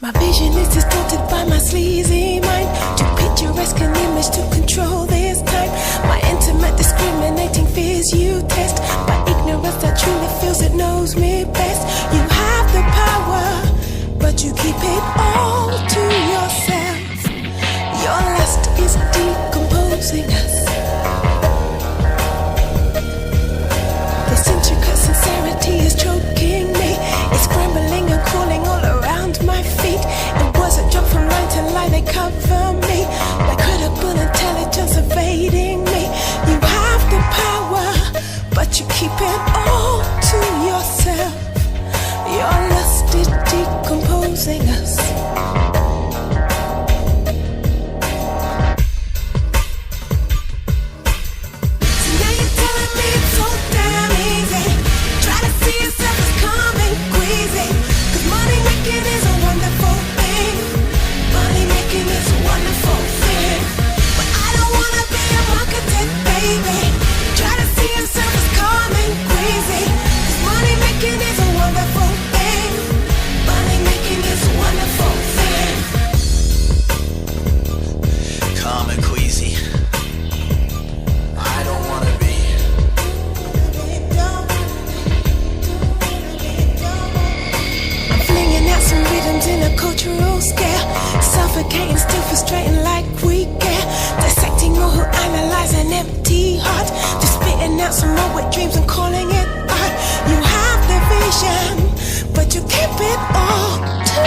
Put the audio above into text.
My vision is distorted by my sleazy mind. Too picturesque an image to control this time. My intimate discriminating fears you test. By ignorance that truly feels it knows me best. You have the power, but you keep it all to yourself. Your lust is decomposing us. This intricate sincerity is choking me. It's scrambling and crawling all around my feet. It was a jump from line to line, they cover me. Like credible intelligence evading me. You have the power, but you keep it all to yourself. Your lust is decomposing us. Suffocating, still frustrating like we care. Dissecting all who analyze an empty heart. Just spitting out some more wet dreams and calling it art. You have the vision, but you keep it all to